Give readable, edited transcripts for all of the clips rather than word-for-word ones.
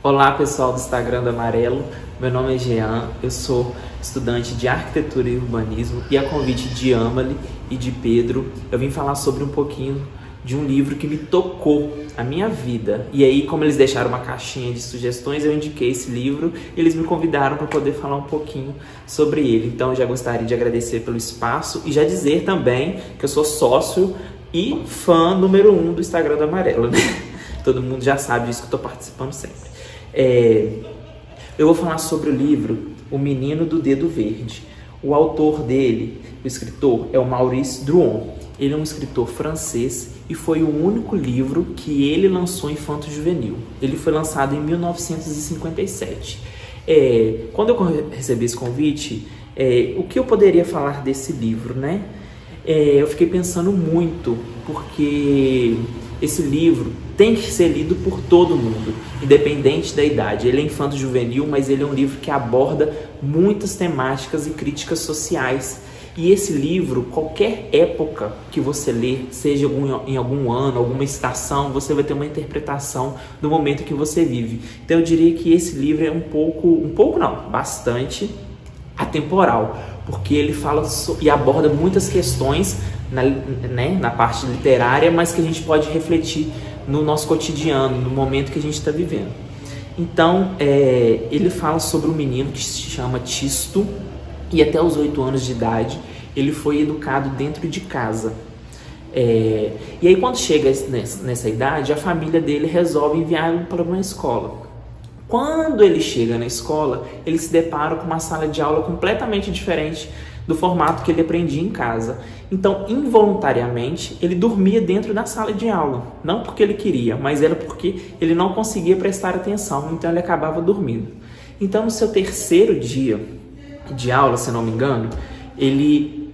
Olá pessoal do Instagram do Amarelo, meu nome é Jean, eu sou estudante de Arquitetura e Urbanismo e a convite de Amali e de Pedro eu vim falar sobre um pouquinho de um livro que me tocou a minha vida. E aí, como eles deixaram uma caixinha de sugestões, eu indiquei esse livro e eles me convidaram para poder falar um pouquinho sobre ele. Então eu já gostaria de agradecer pelo espaço e já dizer também que eu sou sócio e fã número 1 do Instagram do Amarelo, né? Todo mundo já sabe disso que eu estou participando sempre. Eu vou falar sobre o livro O Menino do Dedo Verde. O autor dele, o escritor, é o Maurice Druon. Ele é um escritor francês e foi o único livro que ele lançou infanto-juvenil. Ele foi lançado em 1957. Quando eu recebi esse convite, o que eu poderia falar desse livro, né? Eu fiquei pensando muito, porque esse livro tem que ser lido por todo mundo, independente da idade. Ele é infanto-juvenil, mas ele é um livro que aborda muitas temáticas e críticas sociais. E esse livro, qualquer época que você ler, seja em algum ano, alguma estação, você vai ter uma interpretação do momento que você vive. Então eu diria que esse livro é bastante atemporal, porque ele fala e aborda muitas questões na parte literária, mas que a gente pode refletir no nosso cotidiano, no momento que a gente está vivendo. Então, ele fala sobre um menino que se chama Tisto, e até os 8 anos de idade ele foi educado dentro de casa. E aí quando chega nessa idade, a família dele resolve enviá-lo para uma escola. Quando ele chega na escola, ele se depara com uma sala de aula completamente diferente do formato que ele aprendia em casa. Então, involuntariamente, ele dormia dentro da sala de aula. Não porque ele queria, mas era porque ele não conseguia prestar atenção, então ele acabava dormindo. Então, no seu terceiro dia de aula, se não me engano, ele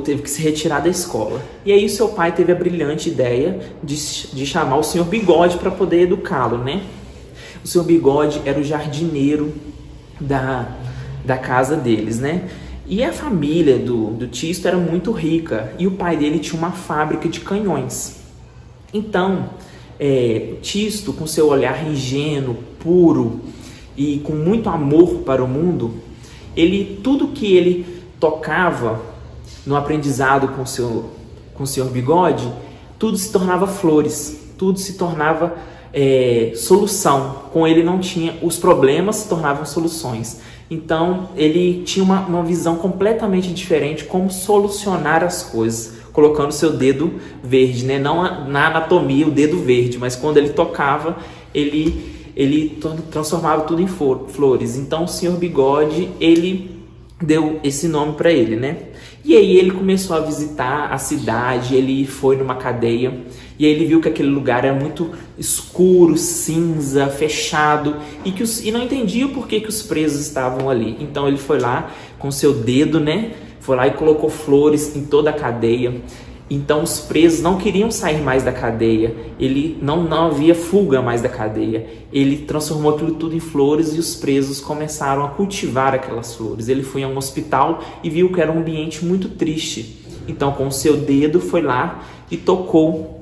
teve que se retirar da escola. E aí seu pai teve a brilhante ideia de chamar o Sr. Bigode para poder educá-lo, né? O Sr. Bigode era o jardineiro da casa deles, né? E a família do Tisto era muito rica e o pai dele tinha uma fábrica de canhões. Então, o Tisto, com seu olhar ingênuo, puro e com muito amor para o mundo, tudo que ele tocava no aprendizado com o Sr. Bigode, tudo se tornava flores, tudo se tornava solução. Com ele não tinha, os problemas se tornavam soluções. Então ele tinha uma visão completamente diferente como solucionar as coisas, colocando seu dedo verde, né? Não na anatomia o dedo verde, mas quando ele tocava, ele transformava tudo em flores. Então o Sr. Bigode, ele deu esse nome para ele, né? E aí ele começou a visitar a cidade, ele foi numa cadeia e aí ele viu que aquele lugar era muito escuro, cinza, fechado e não entendia por que os presos estavam ali. Então ele foi lá com seu dedo, né? Foi lá e colocou flores em toda a cadeia. Então os presos não queriam sair mais da cadeia, não havia fuga mais da cadeia. Ele transformou aquilo tudo em flores e os presos começaram a cultivar aquelas flores. Ele foi a um hospital e viu que era um ambiente muito triste. Então com o seu dedo foi lá e tocou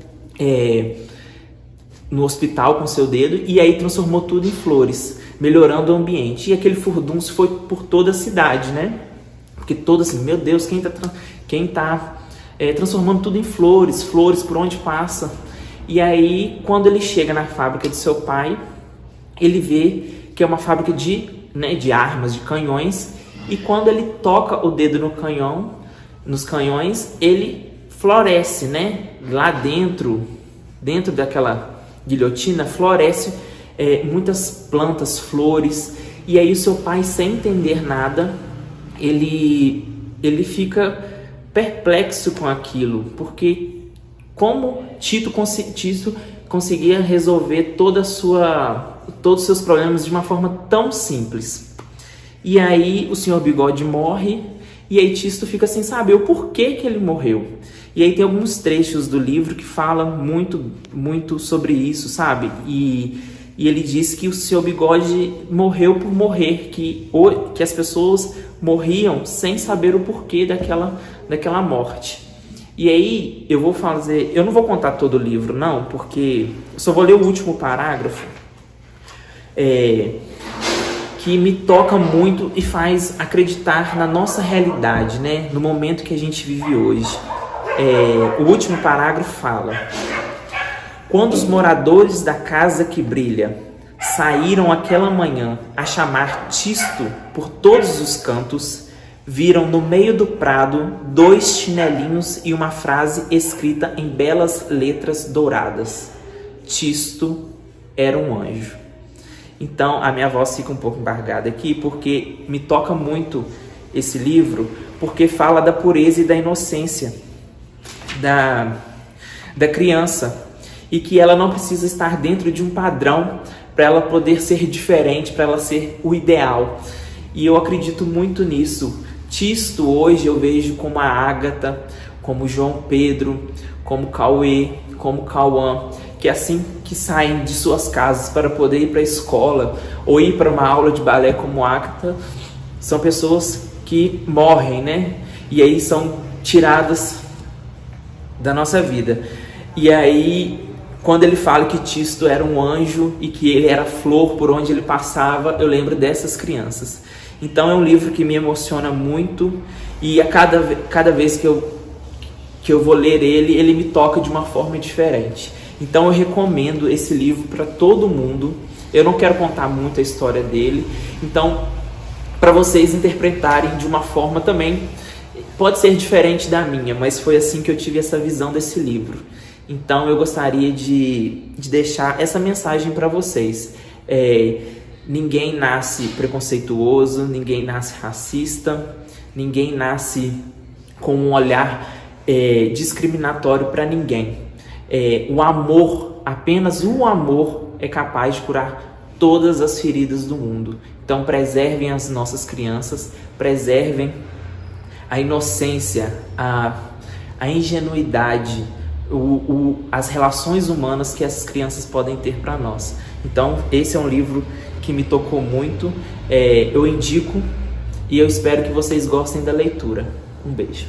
no hospital com o seu dedo e aí transformou tudo em flores, melhorando o ambiente. E aquele furdúncio foi por toda a cidade, né? Porque todo assim, meu Deus, quem tá transformando tudo em flores por onde passa. E aí, quando ele chega na fábrica de seu pai, ele vê que é uma fábrica de armas, de canhões, e quando ele toca o dedo nos canhões, ele floresce, né? Lá dentro daquela guilhotina, floresce muitas plantas, flores, e aí o seu pai, sem entender nada, ele fica perplexo com aquilo, porque como Tisto conseguia resolver todos os seus problemas de uma forma tão simples. E aí o Sr. Bigode morre e aí Tisto fica sem saber o porquê que ele morreu. E aí tem alguns trechos do livro que falam muito sobre isso, sabe? E ele diz que o Sr. Bigode morreu por morrer, que as pessoas morriam sem saber o porquê daquela morte. E aí eu não vou contar todo o livro não, porque eu só vou ler o último parágrafo, que me toca muito e faz acreditar na nossa realidade, né? No momento que a gente vive hoje. O último parágrafo fala: quando os moradores da casa que brilha saíram aquela manhã a chamar Tisto por todos os cantos, viram no meio do prado 2 chinelinhos e uma frase escrita em belas letras douradas: Tisto era um anjo. Então a minha voz fica um pouco embargada aqui, porque me toca muito esse livro, porque fala da pureza e da inocência da criança, e que ela não precisa estar dentro de um padrão para ela poder ser diferente, para ela ser o ideal. E eu acredito muito nisso. Tisto hoje eu vejo como a Ágata, como João Pedro, como Cauê, como Cauã, que assim que saem de suas casas para poder ir para a escola ou ir para uma aula de balé como Ágata, são pessoas que morrem, né? E aí são tiradas da nossa vida. E aí, quando ele fala que Tisto era um anjo e que ele era flor por onde ele passava, eu lembro dessas crianças. Então é um livro que me emociona muito, e a cada vez que eu vou ler ele me toca de uma forma diferente. Então eu recomendo esse livro para todo mundo. Eu não quero contar muito a história dele, então para vocês interpretarem de uma forma também, pode ser diferente da minha, mas foi assim que eu tive essa visão desse livro. Então eu gostaria de deixar essa mensagem para vocês. Ninguém nasce preconceituoso, ninguém nasce racista, ninguém nasce com um olhar discriminatório para ninguém. O amor, apenas o amor é capaz de curar todas as feridas do mundo. Então preservem as nossas crianças, preservem a inocência, a ingenuidade, as relações humanas que essas crianças podem ter para nós. Então esse é um livro que me tocou muito, eu indico, e eu espero que vocês gostem da leitura. Um beijo.